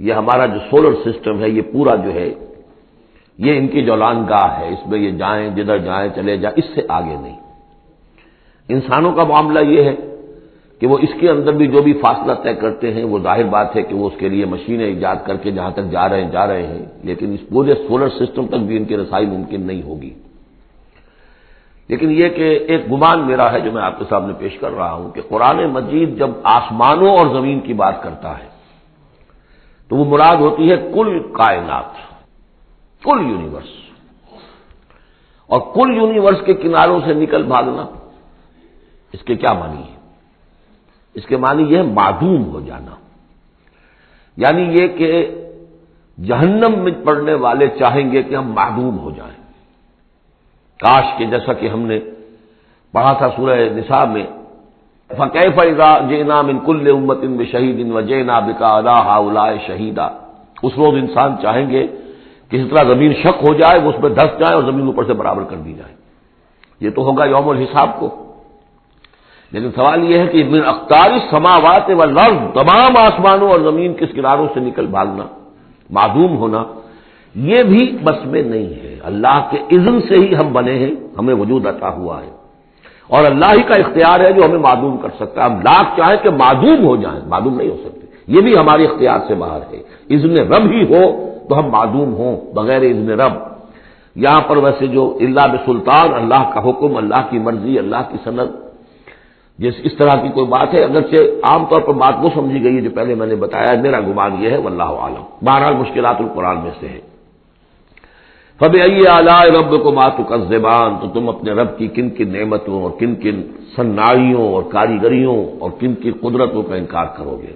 یہ ہمارا جو سولر سسٹم ہے یہ پورا جو ہے یہ ان کی جولان گاہ ہے، اس میں یہ جائیں جدھر جائیں چلے جائیں، اس سے آگے نہیں۔ انسانوں کا معاملہ یہ ہے کہ وہ اس کے اندر بھی جو بھی فاصلہ طے کرتے ہیں وہ ظاہر بات ہے کہ وہ اس کے لیے مشینیں ایجاد کر کے جہاں تک جا رہے ہیں، لیکن اس پورے سولر سسٹم تک بھی ان کی رسائی ممکن نہیں ہوگی۔ لیکن یہ کہ ایک گمان میرا ہے جو میں آپ کے سامنے پیش کر رہا ہوں کہ قرآن مجید جب آسمانوں اور زمین کی بات کرتا ہے تو وہ مراد ہوتی ہے کل کائنات، کل یونیورس، اور کل یونیورس کے کناروں سے نکل بھاگنا، اس کے کیا معنی ہے؟ اس کے معنی یہ ہے معدوم ہو جانا، یعنی یہ کہ جہنم میں پڑنے والے چاہیں گے کہ ہم معدوم ہو جائیں، کاش کہ جیسا کہ ہم نے پڑھا تھا سورہ نساء میں، فَكَيْفَ إِذَا جِئْنَا مِن كُلِّ أُمَّةٍ بِشَهِيدٍ وَجِئْنَا بِكَ عَلَىٰ هَٰؤُلَاءِ شَهِيدًا، اس روز انسان چاہیں گے کہ اس طرح زمین شق ہو جائے، وہ اس میں دھس جائے اور زمین اوپر سے برابر کر دی جائے، یہ تو ہوگا یوم الحساب کو۔ لیکن سوال یہ ہے کہ من اقطار السماوات والارض، تمام آسمانوں اور زمین کے کناروں سے نکل بھاگنا، معدوم ہونا، یہ بھی بس میں نہیں ہے، اللہ کے اذن سے ہی ہم بنے ہیں، ہمیں وجود عطا ہوا ہے، اور اللہ ہی کا اختیار ہے جو ہمیں معدوم کر سکتا ہے۔ ہم لاکھ چاہیں کہ معدوم ہو جائیں، معدوم نہیں ہو سکتے، یہ بھی ہماری اختیار سے باہر ہے، اذن رب ہی ہو تو ہم معدوم ہوں بغیر اذن رب۔ یہاں پر ویسے جو الا بسلطان، اللہ کا حکم، اللہ کی مرضی، اللہ کی سند، جس اس طرح کی کوئی بات ہے، اگرچہ عام طور پر بات وہ سمجھی گئی ہے جو پہلے میں نے بتایا، میرا گمان یہ ہے واللہ عالم، بہرحال مشکلات القرآن میں سے ہے۔ فَبِأَيِّ آلَاءِ رَبِّكُمَا تُكَذِّبَانِ، تو تم اپنے رب کی کن کن نعمتوں اور کن کن صنائیوں اور کاریگریوں اور کن کی قدرتوں کا انکار کرو گے۔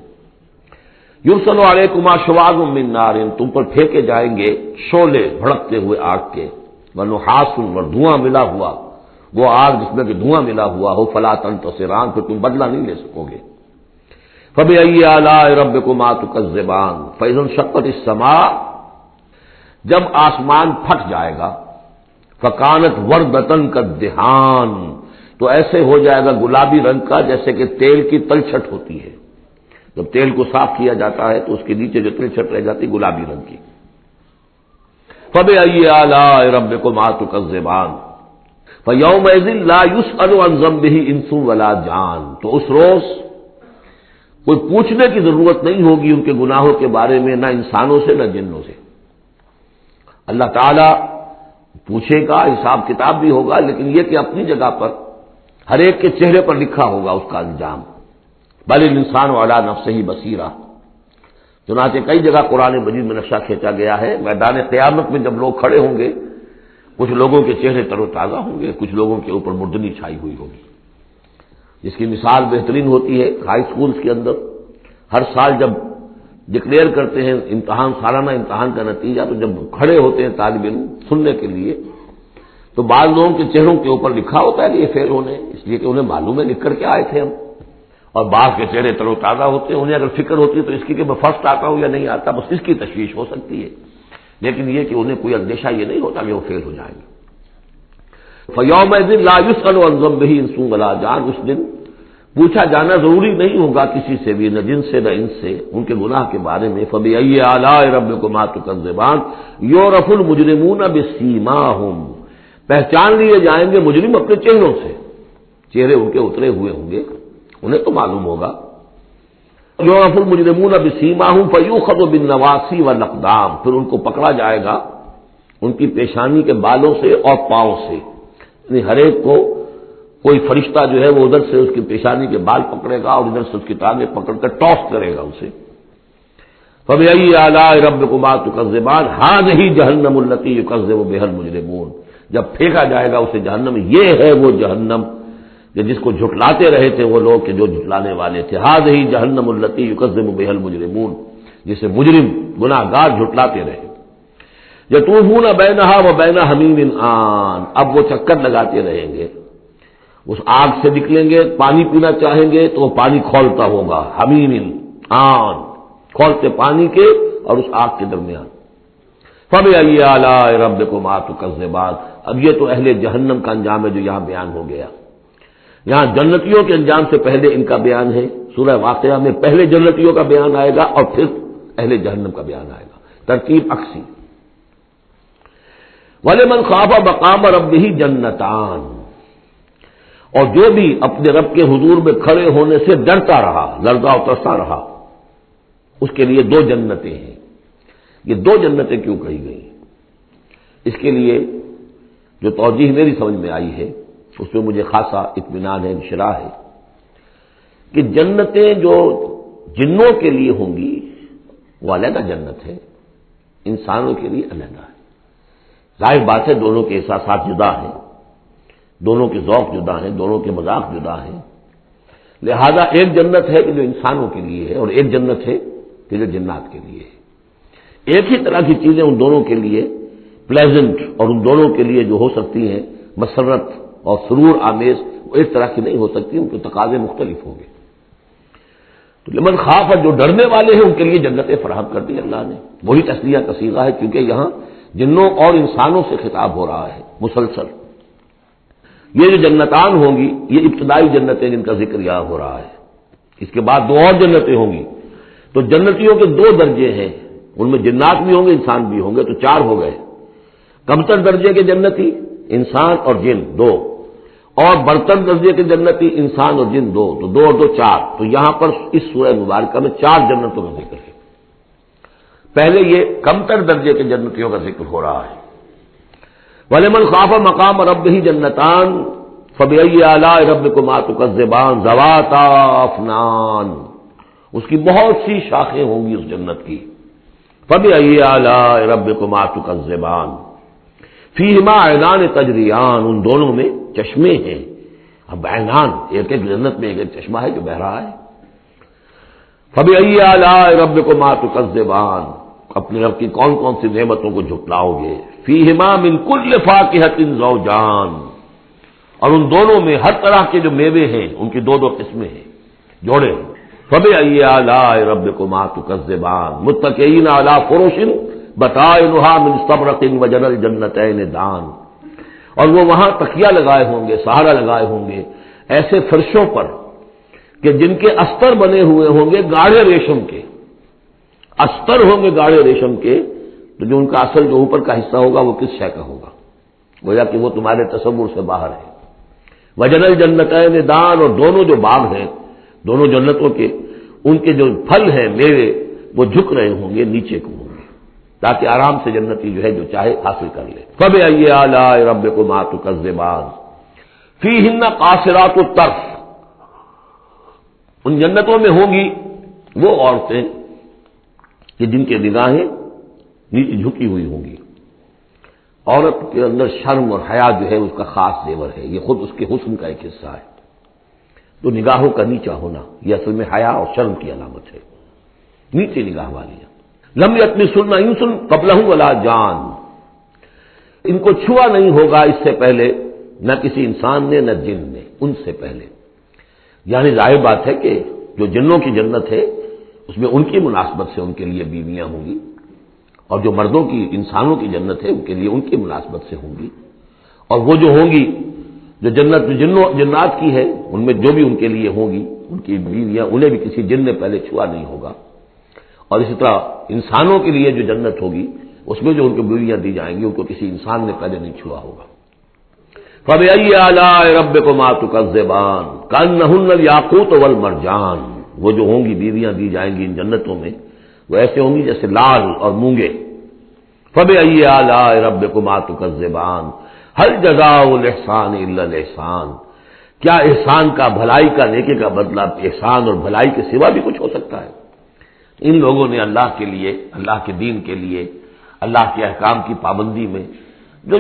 یُرْسَلُ عَلَيْكُمَا شُوَاظٌ مِّن نَّارٍ، تم پر پھینکے جائیں گے شعلے بھڑکتے ہوئے آگ کے، وَنُحَاسٌ، اور دھواں ملا ہوا، وہ آگ جس میں کہ دھواں ملا ہوا ہو، فَلَا تَنتَصِرَانِ، پھر تم بدلہ نہیں لے سکو گے۔ فَبِأَيِّ آلَاءِ رَبِّكُمَا تُكَذِّبَانِ فَإِذَا انشَقَّتِ السَّمَاءُ، جب آسمان پھٹ جائے گا، فَكَانَتْ وَرْدَةً كَالدِّهَانِ، تو ایسے ہو جائے گا گلابی رنگ کا جیسے کہ تیل کی تلچھٹ ہوتی ہے، جب تیل کو صاف کیا جاتا ہے تو اس کے نیچے جو تلچھٹ رہ جاتی گلابی رنگ کی۔ فَبِأَيِّ آلَاءِ رَبِّكُمَا تُكَذِّبَانِ فَيَوْمَئِذٍ لَا يُسْأَلُ عَنْ ذَنبِهِ إِنسٌ وَلَا جَانٌ، تو اس روز کوئی پوچھنے کی ضرورت نہیں ہوگی ان کے گناہوں کے بارے میں، نہ انسانوں سے نہ جنوں سے۔ اللہ تعالیٰ پوچھے گا، حساب کتاب بھی ہوگا، لیکن یہ کہ اپنی جگہ پر ہر ایک کے چہرے پر لکھا ہوگا اس کا انجام۔ بل الانسان علی نفسہ بصیرہ، چنانچہ کئی جگہ قرآن مجید میں نقشہ کھینچا گیا ہے، میدان قیامت میں جب لوگ کھڑے ہوں گے، کچھ لوگوں کے چہرے تر و تازہ ہوں گے، کچھ لوگوں کے اوپر مردنی چھائی ہوئی ہوگی، جس کی مثال بہترین ہوتی ہے ہائی سکولز کے اندر ہر سال جب ڈکلیئر کرتے ہیں امتحان، سالانہ امتحان کا نتیجہ، تو جب کھڑے ہوتے ہیں طالب علم سننے کے لیے تو بعض لوگوں کے چہروں کے اوپر لکھا ہوتا ہے کہ یہ فیل ہونے، اس لیے کہ انہیں معلوم ہے لکھ کر کے آئے تھے ہم، اور بعض کے چہرے تر و تازہ ہوتے ہیں، انہیں اگر فکر ہوتی ہے تو اس کی کہ میں فرسٹ آتا ہوں یا نہیں آتا، بس اس کی تشویش ہو سکتی ہے، لیکن یہ کہ انہیں کوئی اندیشہ یہ نہیں ہوتا کہ وہ فیل ہو جائیں گے۔ فَيَوْمَئِذٍ لَا يُسْأَلُ عَنْ ذَنبِهِ إِنسٌ وَلَا جَانٌ، اس دن پوچھا جانا ضروری نہیں ہوگا کسی سے بھی، نہ جن سے نہ انس سے، ان کے گناہ کے بارے میں۔ فَبِأَيِّ آلَاءِ رَبِّكُمَا تُكَذِّبَانِ يُعْرَفُ الْمُجْرِمُونَ بِسِيمَاهُمْ، پہچان لیے جائیں گے مجرم اپنے چہروں سے، چہرے ان کے اترے ہوئے ہوں گے، انہیں تو معلوم ہوگا۔ یعرف المجرمون بسیماہم فیؤخذ بالنواصی والاقدام، پھر ان کو پکڑا جائے گا ان کی پیشانی کے بالوں سے اور پاؤں سے، یعنی ہر ایک کو کوئی فرشتہ جو ہے وہ ادھر سے اس کی پیشانی کے بال پکڑے گا اور ادھر سے اس کی ٹانگیں پکڑ کر ٹاس کرے گا اسے۔ فبأي آلاء ربكما تكذبان هذه جہنم التي يكذب بها المجرمون، جب پھینکا جائے گا اسے جہنم، یہ ہے وہ جہنم کہ جس کو جھٹلاتے رہے تھے وہ لوگ کہ جو جھٹلانے والے تھے، هذه جہنم التي يكذب بها المجرمون، جسے مجرم گناہگار جھٹلاتے رہے۔ یطوفون بینہا وبین حمیم آن، اب وہ چکر لگاتے رہیں گے، اس آگ سے نکلیں گے، پانی پینا چاہیں گے تو وہ پانی کھولتا ہوگا، حمیم آن، کھولتے پانی کے اور اس آگ کے درمیان۔ فبأي آلاء ربكما تكذبان، اب یہ تو اہل جہنم کا انجام ہے جو یہاں بیان ہو گیا۔ یہاں جنتیوں کے انجام سے پہلے ان کا بیان ہے، سورہ واقعہ میں پہلے جنتیوں کا بیان آئے گا اور پھر اہل جہنم کا بیان آئے گا، ترتیب عکسی۔ وَلِمَنْ خَافَ مَقَامَ رَبِّهِ جَنَّتَانِ، اور جو بھی اپنے رب کے حضور میں کھڑے ہونے سے ڈرتا رہا، لرزا و ترستا رہا، اس کے لیے دو جنتیں ہیں۔ یہ دو جنتیں کیوں کہی گئی؟ اس کے لیے جو توجیہ میری سمجھ میں آئی ہے اس میں مجھے خاصا اطمینان ہے، انشراح ہے کہ جنتیں جو جنوں کے لیے ہوں گی وہ علیحدہ جنت ہے، انسانوں کے لیے علیحدہ ہے۔ ظاہر بات ہے دونوں کے احساسات جدا ہیں، دونوں کے ذوق جدا ہیں، دونوں کے مذاق جدا ہیں، لہذا ایک جنت ہے کہ جو انسانوں کے لیے ہے اور ایک جنت ہے کہ جو جنات کے لیے ہے۔ ایک ہی طرح کی چیزیں ان دونوں کے لیے پلیزنٹ اور ان دونوں کے لیے جو ہو سکتی ہیں مسرت اور سرور آمیز، وہ ایک طرح کی نہیں ہو سکتی، ان کے تقاضے مختلف ہوں گے۔ تو لمن خاف، جو ڈرنے والے ہیں ان کے لیے جنتیں فراہم کر دی اللہ نے، وہی تسلیہ کا صیغہ ہے کیونکہ یہاں جنوں اور انسانوں سے خطاب ہو رہا ہے مسلسل۔ یہ جو جنتان ہوں گی یہ ابتدائی جنتیں جن کا ذکر یہاں ہو رہا ہے، اس کے بعد دو اور جنتیں ہوں گی، تو جنتیوں کے دو درجے ہیں، ان میں جنات بھی ہوں گے انسان بھی ہوں گے، تو چار ہو گئے۔ کمتر درجے کے جنتی انسان اور جن دو، اور برتر درجے کے جنتی انسان اور جن دو، تو دو اور دو چار۔ تو یہاں پر اس سورہ مبارکہ میں چار جنتوں کا ذکر ہے۔ پہلے یہ کمتر درجے کے جنتیوں کا ذکر ہو رہا ہے۔ وَلِمَنْ خَافَ مَقَامَ رَبِّهِ جَنَّتَانِ فَبِأَيِّ آلَاءِ رَبِّكُمَا تُكَذِّبَانِ ذَوَاتَا أَفْنَانٍ، اس کی بہت سی شاخیں ہوں گی اس جنت کی۔ فَبِأَيِّ آلَاءِ رَبِّكُمَا تُكَذِّبَانِ فِيهِمَا عَيْنَانِ تَجْرِيَانِ، ان دونوں میں چشمے ہیں۔ اب عینان، ایک ایک جنت میں ایک ایک چشمہ ہے جو بہہ رہا ہے۔ فَبِأَيِّ آلَاءِ رَبِّكُمَا تُكَذِّبَانِ، اپنے رب کی کون کون سی نعمتوں کو جھٹلاؤ گے۔ فِيهِمَا مِن كُلِّ فَاكِهَةٍ زَوْجَانِ، اور ان دونوں میں ہر طرح کے جو میوے ہیں ان کی دو دو قسمیں ہیں، جوڑے ہیں۔ فَبِأَيِّ آلَاءِ رَبِّكُمَا تُكَذِّبَانِ مُتَّكِئِينَ عَلَىٰ فُرُشٍ بَطَائِنُهَا مِن اسْتَبْرَقٍ وَجَنَى الْجَنَّتَيْنِ دَانٍ، اور وہ وہاں تکیہ لگائے ہوں گے، سہارا لگائے ہوں گے ایسے فرشوں پر کہ جن کے استر بنے ہوئے ہوں گے گاڑھے ریشم کے، استر ہوں گے گاڑھے ریشم کے، تو جو ان کا اصل جو اوپر کا حصہ ہوگا وہ کس شے کا ہوگا، گویا کہ وہ تمہارے تصور سے باہر ہے۔ وَجَنَى الْجَنَّتَيْنِ دَانٍ، اور دونوں جو باغ ہیں دونوں جنتوں کے، ان کے جو پھل ہیں میوے وہ جھک رہے ہوں گے نیچے کو ہوں گے، تاکہ آرام سے جنتی جو ہے جو چاہے حاصل کر لے۔ فَبِأَيِّ آلَاءِ رَبِّكُمَا تُكَذِّبَانِ فِيهِنَّ قَاصِرَاتُ الطَّرْفِ، ان جنتوں میں ہوں گی وہ عورتیں کہ جن کے نگاہیں نیچے جھکی ہوئی ہوں گی۔ عورت کے اندر شرم اور حیا جو ہے اس کا خاص زیور ہے، یہ خود اس کے حسن کا ایک حصہ ہے۔ تو نگاہوں کا نیچا ہونا یہ اصل میں حیا اور شرم کی علامت ہے، نیچے نگاہ والیاں۔ لم یطمثن انس قبلہم ولا جان، ان کو چھوا نہیں ہوگا اس سے پہلے نہ کسی انسان نے نہ جن نے، ان سے پہلے۔ یعنی ظاہر بات ہے کہ جو جنوں کی جنت ہے اس میں ان کی مناسبت سے ان کے لیے بیویاں ہوں گی، اور جو مردوں کی انسانوں کی جنت ہے ان کے لیے ان کی مناسبت سے ہوں گی، اور وہ جو ہوں گی جو جنت جنات کی ہے ان میں جو بھی ان کے لیے ہوں گی ان کی بیویاں انہیں بھی کسی جن نے پہلے چھوا نہیں ہوگا، اور اسی طرح انسانوں کے لیے جو جنت ہوگی اس میں جو ان کو بیویاں دی جائیں گی ان کو کسی انسان نے پہلے نہیں چھوا ہوگا۔ فَبِأَيِّ آلَاءِ رَبِّكُمَا تُكَذِّبَانِ كَأَنَّهُنَّ الْيَاقُوتُ وَالْمَرْجَانُ وہ جو ہوں گی بیویاں دی جائیں گی ان جنتوں میں، وہ ایسے ہوں گی جیسے لال اور مونگے۔ فَبِأَيِّ آلَاءِ رَبِّكُمَا تُكَذِّبَانِ هَلْ جَزَاءُ الْإِحْسَانِ إِلَّا الْإِحْسَانُ، کیا احسان کا، بھلائی کا، نیکی کا بدلہ احسان اور بھلائی کے سوا بھی کچھ ہو سکتا ہے؟ ان لوگوں نے اللہ کے لیے، اللہ کے دین کے لیے، اللہ کے احکام کی پابندی میں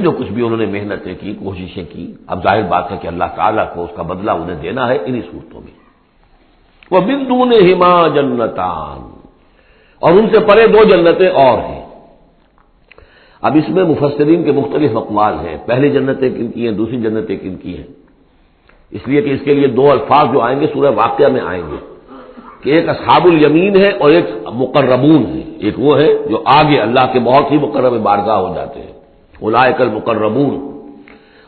جو کچھ بھی انہوں نے محنتیں کی، کوششیں کی، اب ظاہر بات ہے کہ اللہ تعالیٰ کو اس کا بدلہ انہیں دینا ہے انہی صورتوں میں۔ وَمِن دُونِهِمَا جَنَّتَانِ، اور ان سے پرے دو جنتیں اور ہیں۔ اب اس میں مفسرین کے مختلف اقوال ہیں، پہلی جنتیں کن کی ہیں، دوسری جنتیں کن کی ہیں، اس لیے کہ اس کے لیے دو الفاظ جو آئیں گے سورہ واقعہ میں آئیں گے کہ ایک اصحاب الیمین ہے اور ایک مقربون ہے۔ ایک وہ ہے جو آگے اللہ کے بہت ہی مقرب بارگاہ ہو جاتے ہیں، اولئک المقربون،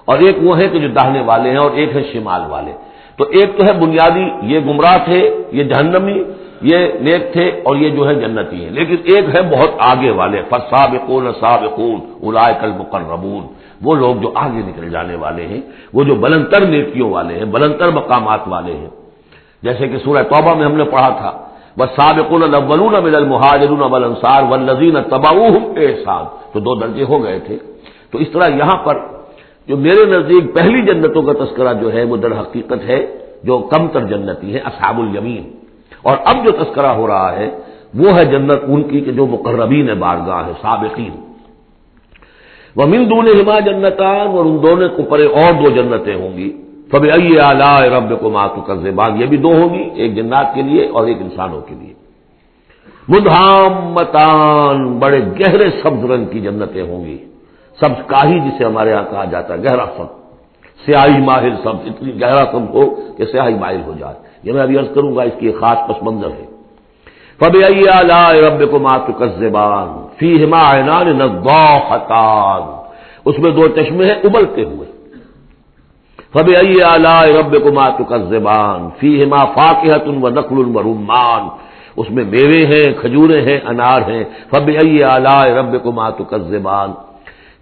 اور ایک وہ ہے کہ جو داہنے والے ہیں، اور ایک ہے شمال والے۔ تو ایک تو ہے بنیادی، یہ گمراہ تھے، یہ جہنمی، یہ نیک تھے، اور یہ جو ہے جنتی ہیں، لیکن ایک ہے بہت آگے والے، فالسابقون السابقون اولئک المقربون، وہ لوگ جو آگے نکل جانے والے ہیں، وہ جو بلندتر نیکیوں والے ہیں، بلندتر مقامات والے ہیں۔ جیسے کہ سورہ توبہ میں ہم نے پڑھا تھا والسابقون الاولون من المہاجرین والانصار والذین اتبعوہم بإحسان، تو دو درجے ہو گئے تھے۔ تو اس طرح یہاں پر جو میرے نزدیک پہلی جنتوں کا تذکرہ جو ہے وہ در حقیقت ہے جو کم تر جنتی ہے، اصحاب الیمین، اور اب جو تذکرہ ہو رہا ہے وہ ہے جنت ان کی کہ جو مقربین بارگاہ ہے، سابقین۔ وَمِن دُونِهِمَا جَنَّتَانِ، اور ان دونوں کو پرے اور دو جنتیں ہوں گی۔ فَبِأَيِّ آلَاءِ رَبِّكُمَا تُكَذِّبَانِ، یہ بھی دو ہوں گی، ایک جنات کے لیے اور ایک انسانوں کے لیے۔ مُدْحَامَّتَانِ، بڑے گہرے سبز رنگ کی جنتیں ہوں گی، سبز کاہی جسے ہمارے ہاں کہا جاتا ہے، گہرا سبز، سیاہی ماہر سبز، اتنی گہرا سبز ہو کہ سیاہی ماہر ہو جائے۔ یہ میں ابھی عرض کروں گا، اس کی ایک خاص پس منظر ہے۔ فَبِأَيِّ آلَاءِ رَبِّكُمَا تُكَذِّبَانِ فِيهِمَا عَيْنَانِ نَضَّاخَتَانِ، اس میں دو چشمے ہیں ابلتے ہوئے۔ فَبِأَيِّ آلَاءِ رَبِّكُمَا تُكَذِّبَانِ فِيهِمَا فَاكِهَةٌ وَنَخْلٌ وَرُمَّانٌ، اس میں میوے ہیں، کھجوریں ہیں، انار ہیں۔ فَبِأَيِّ آلَاءِ رَبِّكُمَا تُكَذِّبَانِ،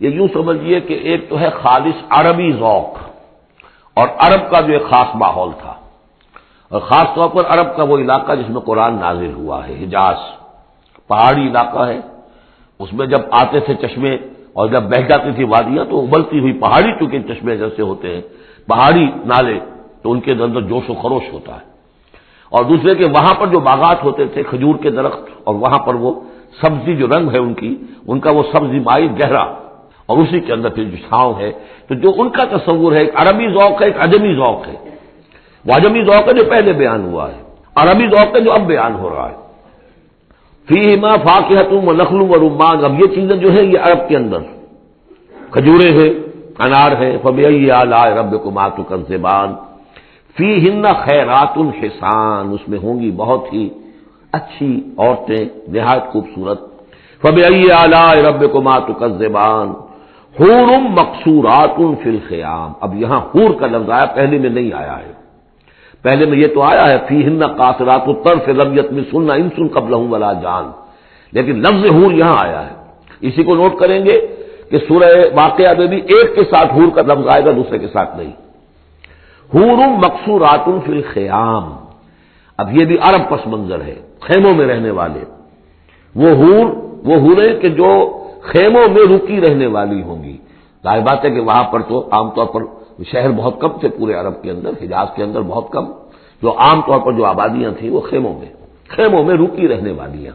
یہ یوں سمجھیے کہ ایک تو ہے خالص عربی ذوق، اور عرب کا جو ایک خاص ماحول تھا، اور خاص طور پر عرب کا وہ علاقہ جس میں قرآن نازل ہوا ہے، حجاز، پہاڑی علاقہ ہے، اس میں جب آتے تھے چشمے اور جب بہہ جاتی تھی وادیاں تو ابلتی ہوئی پہاڑی، چونکہ چشمے جیسے ہوتے ہیں پہاڑی نالے، تو ان کے اندر جوش و خروش ہوتا ہے۔ اور دوسرے کہ وہاں پر جو باغات ہوتے تھے کھجور کے درخت، اور وہاں پر وہ سبزی جو رنگ ہے ان کا وہ سبزی مائل گہرا، اور اسی کے اندر پھر جو چھاؤں ہے، تو جو ان کا تصور ہے ایک عربی ذوق ہے، ایک عجمی ذوق ہے۔ وہ عجمی ذوق ہے جو پہلے بیان ہوا ہے، عربی ذوق ہے جو اب بیان ہو رہا ہے۔ فیہما فاکہۃ ونخل ورمان، اب یہ چیزیں جو ہیں یہ عرب کے اندر کھجوریں ہیں، انار ہیں۔ فبأي آلاء ربكما تكذبان فیہن خیرات حسان، اس میں ہوں گی بہت ہی اچھی عورتیں، نہایت خوبصورت۔ فبأي آلاء ربكما تكذبان حور مقصورات فی الخیام، اب یہاں حور کا لفظ آیا، پہلے میں نہیں آیا ہے۔ پہلے میں یہ تو آیا ہے فیہن قاصرات الطرف لم یطمثن انس قبلہم ولا جان، لیکن لفظ حور یہاں آیا ہے۔ اسی کو نوٹ کریں گے کہ سورہ واقعہ میں بھی ایک کے ساتھ حور کا لفظ آئے گا، دوسرے کے ساتھ نہیں۔ حور مقصورات فی الخیام، اب یہ بھی عرب پس منظر ہے، خیموں میں رہنے والے وہ حوریں کہ جو خیموں میں رکی رہنے والی ہوں گی۔ ظاہر بات ہے کہ وہاں پر تو عام طور پر شہر بہت کم تھے، پورے عرب کے اندر، حجاز کے اندر بہت کم، جو عام طور پر جو آبادیاں تھیں وہ خیموں میں رکی رہنے والیاں۔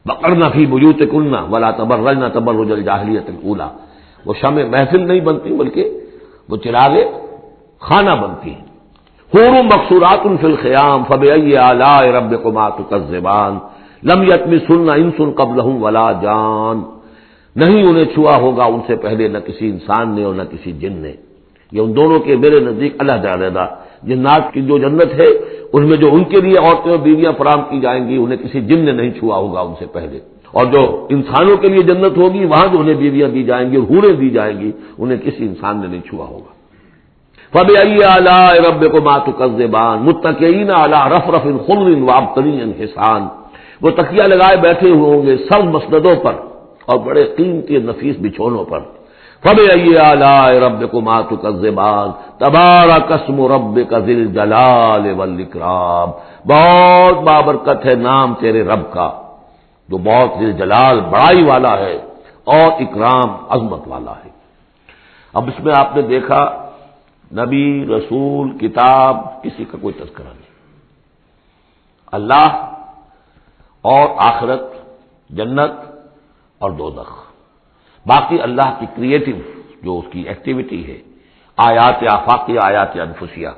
وقرن فی بیوتکن ولا تبرجن تبرج الجاہلیۃ الاولی، وہ شمع محفل نہیں بنتی بلکہ وہ چراغ خانہ بنتی ہیں۔ حور مقصورات فی الخیام فبأي آلاء ربكما تكذبان لم یطمثن انس قبلہم ولا جان، نہیں انہیں چھوا ہوگا ان سے پہلے نہ کسی انسان نے اور نہ کسی جن نے۔ یہ ان دونوں کے میرے نزدیک علیحدہ جنات کی جو جنت ہے ان میں جو ان کے لیے عورتیں اور بیویاں فراہم کی جائیں گی انہیں کسی جن نے نہیں چھوا ہوگا ان سے پہلے، اور جو انسانوں کے لیے جنت ہوگی وہاں جو انہیں بیویاں دی جائیں گی اور حوریں دی جائیں گی انہیں کسی انسان نے نہیں چھوا ہوگا۔ فبأي آلاء ربكما تكذبان متكئين على رفرف خضر وعبقری حسان، وہ تکیہ لگائے بیٹھے ہوئے ہوں گے سب مسندوں پر اور بڑے قیمتی نفیس بچھونوں پر۔ فَبِأَيِّ آلَاءِ رَبِّكُمَا تُكَذِّبَانِ تَبَارَكَ اسْمُ رَبِّكَ ذِي الْجَلَالِ وَالْإِكْرَامِ، بہت بابرکت ہے نام تیرے رب کا جو بہت ذی الجلال بڑائی والا ہے اور اکرام عظمت والا ہے۔ اب اس میں آپ نے دیکھا نبی، رسول، کتاب، کسی کا کوئی تذکرہ نہیں، اللہ اور آخرت، جنت اور دوزخ، باقی اللہ کی کریٹو جو اس کی ایکٹیویٹی ہے، آیات آفاقیہ، آیات انفسیہ،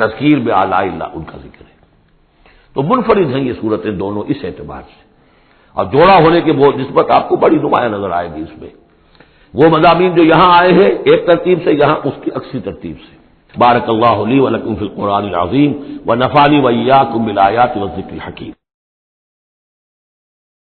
تذکیر بآلاء اللہ، ان کا ذکر ہے۔ تو منفرد ہیں یہ صورتیں دونوں اس اعتبار سے، اور جوڑا ہونے کے وہ نسبت آپ کو بڑی نمایاں نظر آئے گی اس میں۔ وہ مضامین جو یہاں آئے ہیں ایک ترتیب سے، یہاں اس کی عکسی ترتیب سے۔ بارک اللہ لی ولکم فی القرآن العظیم ونفعنی وإیاکم بالآیات والذکر الحکیم۔